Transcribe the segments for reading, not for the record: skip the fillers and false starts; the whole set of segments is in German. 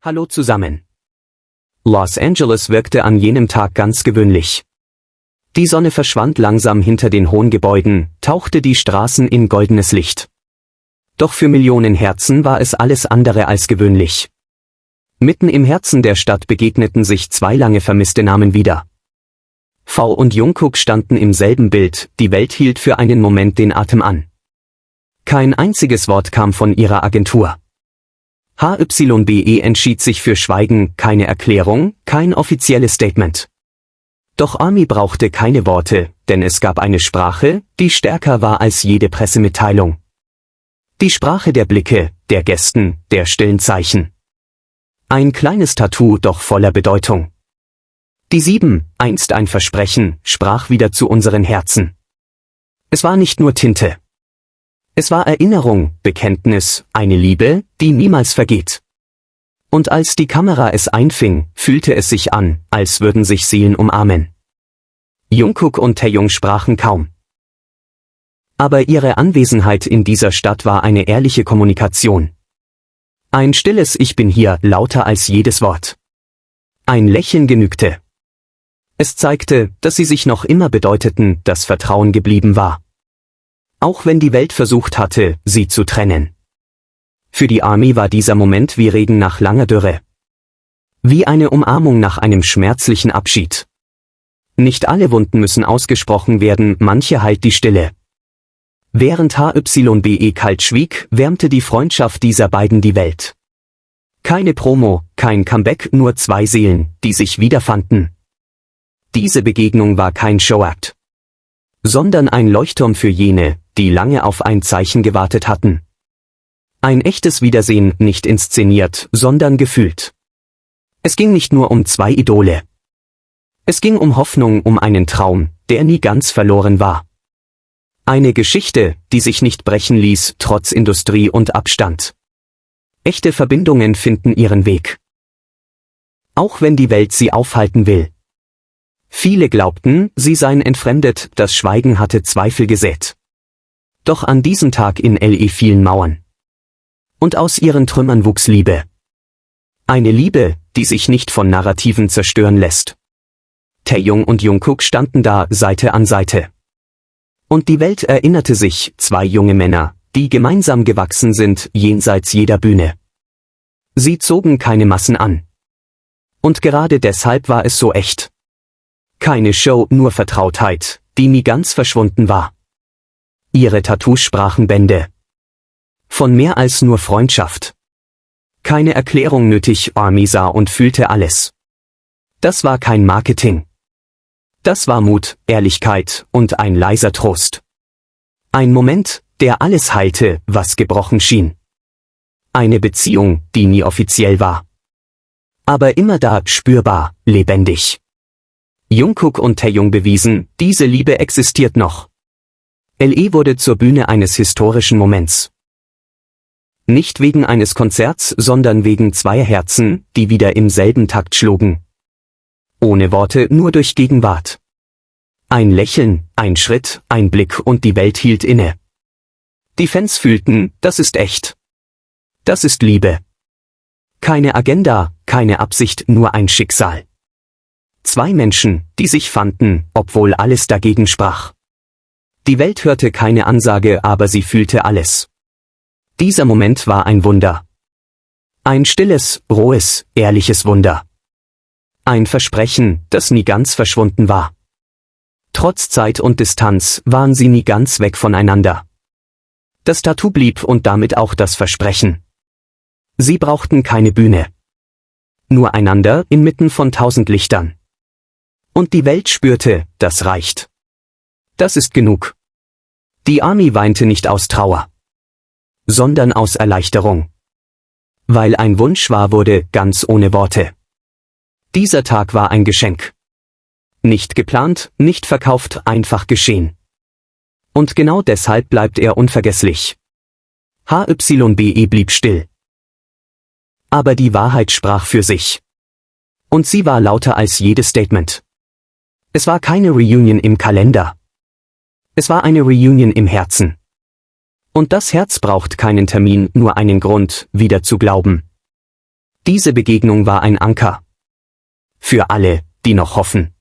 Hallo zusammen. Los Angeles wirkte an jenem Tag ganz gewöhnlich. Die Sonne verschwand langsam hinter den hohen Gebäuden, tauchte die Straßen in goldenes Licht. Doch für Millionen Herzen war es alles andere als gewöhnlich. Mitten im Herzen der Stadt begegneten sich zwei lange vermisste Namen wieder. V und Jungkook standen im selben Bild, die Welt hielt für einen Moment den Atem an. Kein einziges Wort kam von ihrer Agentur. HYBE entschied sich für Schweigen, keine Erklärung, kein offizielles Statement. Doch ARMY brauchte keine Worte, denn es gab eine Sprache, die stärker war als jede Pressemitteilung. Die Sprache der Blicke, der Gesten, der stillen Zeichen. Ein kleines Tattoo, doch voller Bedeutung. Die 7, einst ein Versprechen, sprach wieder zu unseren Herzen. Es war nicht nur Tinte. Es war Erinnerung, Bekenntnis, eine Liebe, die niemals vergeht. Und als die Kamera es einfing, fühlte es sich an, als würden sich Seelen umarmen. Jungkook und Taeyong sprachen kaum. Aber ihre Anwesenheit in dieser Stadt war eine ehrliche Kommunikation. Ein stilles Ich bin hier, lauter als jedes Wort. Ein Lächeln genügte. Es zeigte, dass sie sich noch immer bedeuteten, dass Vertrauen geblieben war. Auch wenn die Welt versucht hatte, sie zu trennen. Für die ARMY war dieser Moment wie Regen nach langer Dürre. Wie eine Umarmung nach einem schmerzlichen Abschied. Nicht alle Wunden müssen ausgesprochen werden, manche heilt die Stille. Während HYBE kalt schwieg, wärmte die Freundschaft dieser beiden die Welt. Keine Promo, kein Comeback, nur zwei Seelen, die sich wiederfanden. Diese Begegnung war kein Showact, sondern ein Leuchtturm für jene, die lange auf ein Zeichen gewartet hatten. Ein echtes Wiedersehen, nicht inszeniert, sondern gefühlt. Es ging nicht nur um zwei Idole. Es ging um Hoffnung, um einen Traum, der nie ganz verloren war. Eine Geschichte, die sich nicht brechen ließ, trotz Industrie und Abstand. Echte Verbindungen finden ihren Weg. Auch wenn die Welt sie aufhalten will. Viele glaubten, sie seien entfremdet, das Schweigen hatte Zweifel gesät. Doch an diesem Tag in LA fielen Mauern. Und aus ihren Trümmern wuchs Liebe. Eine Liebe, die sich nicht von Narrativen zerstören lässt. Taeyong und Jungkook standen da, Seite an Seite. Und die Welt erinnerte sich, zwei junge Männer, die gemeinsam gewachsen sind, jenseits jeder Bühne. Sie zogen keine Massen an. Und gerade deshalb war es so echt. Keine Show, nur Vertrautheit, die nie ganz verschwunden war. Ihre Tattoos sprachen Bände. Von mehr als nur Freundschaft. Keine Erklärung nötig, ARMY sah und fühlte alles. Das war kein Marketing. Das war Mut, Ehrlichkeit und ein leiser Trost. Ein Moment, der alles heilte, was gebrochen schien. Eine Beziehung, die nie offiziell war. Aber immer da, spürbar, lebendig. Jungkook und Taeyong bewiesen, diese Liebe existiert noch. LA wurde zur Bühne eines historischen Moments. Nicht wegen eines Konzerts, sondern wegen zweier Herzen, die wieder im selben Takt schlugen. Ohne Worte, nur durch Gegenwart. Ein Lächeln, ein Schritt, ein Blick und die Welt hielt inne. Die Fans fühlten, das ist echt. Das ist Liebe. Keine Agenda, keine Absicht, nur ein Schicksal. Zwei Menschen, die sich fanden, obwohl alles dagegen sprach. Die Welt hörte keine Ansage, aber sie fühlte alles. Dieser Moment war ein Wunder. Ein stilles, rohes, ehrliches Wunder. Ein Versprechen, das nie ganz verschwunden war. Trotz Zeit und Distanz waren sie nie ganz weg voneinander. Das Tattoo blieb und damit auch das Versprechen. Sie brauchten keine Bühne. Nur einander inmitten von 1000 Lichtern. Und die Welt spürte, das reicht. Das ist genug. Die ARMY weinte nicht aus Trauer, sondern aus Erleichterung. Weil ein Wunsch wahr wurde, ganz ohne Worte. Dieser Tag war ein Geschenk. Nicht geplant, nicht verkauft, einfach geschehen. Und genau deshalb bleibt er unvergesslich. HYBE blieb still. Aber die Wahrheit sprach für sich. Und sie war lauter als jedes Statement. Es war keine Reunion im Kalender. Es war eine Reunion im Herzen. Und das Herz braucht keinen Termin, nur einen Grund, wieder zu glauben. Diese Begegnung war ein Anker. Für alle, die noch hoffen,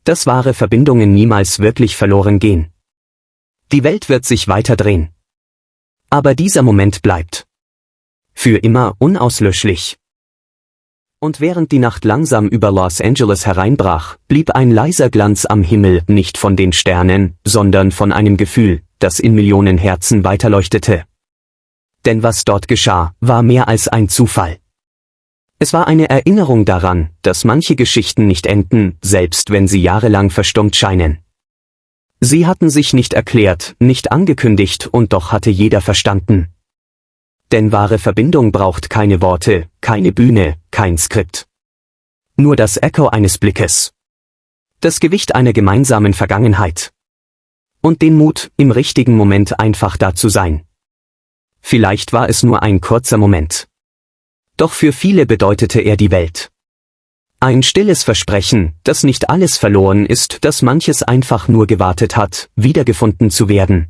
dass wahre Verbindungen niemals wirklich verloren gehen. Die Welt wird sich weiter drehen. Aber dieser Moment bleibt. Für immer unauslöschlich. Und während die Nacht langsam über Los Angeles hereinbrach, blieb ein leiser Glanz am Himmel, nicht von den Sternen, sondern von einem Gefühl, das in Millionen Herzen weiterleuchtete. Denn was dort geschah, war mehr als ein Zufall. Es war eine Erinnerung daran, dass manche Geschichten nicht enden, selbst wenn sie jahrelang verstummt scheinen. Sie hatten sich nicht erklärt, nicht angekündigt, und doch hatte jeder verstanden. Denn wahre Verbindung braucht keine Worte, keine Bühne, kein Skript. Nur das Echo eines Blickes. Das Gewicht einer gemeinsamen Vergangenheit. Und den Mut, im richtigen Moment einfach da zu sein. Vielleicht war es nur ein kurzer Moment. Doch für viele bedeutete er die Welt. Ein stilles Versprechen, dass nicht alles verloren ist, dass manches einfach nur gewartet hat, wiedergefunden zu werden.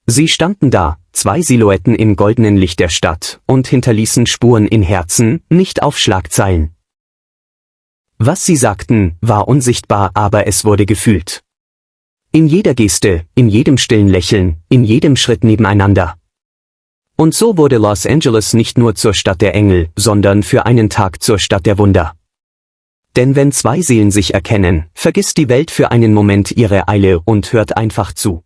Sie standen da, zwei Silhouetten im goldenen Licht der Stadt, und hinterließen Spuren in Herzen, nicht auf Schlagzeilen. Was sie sagten, war unsichtbar, aber es wurde gefühlt. In jeder Geste, in jedem stillen Lächeln, in jedem Schritt nebeneinander. Und so wurde Los Angeles nicht nur zur Stadt der Engel, sondern für einen Tag zur Stadt der Wunder. Denn wenn zwei Seelen sich erkennen, vergisst die Welt für einen Moment ihre Eile und hört einfach zu.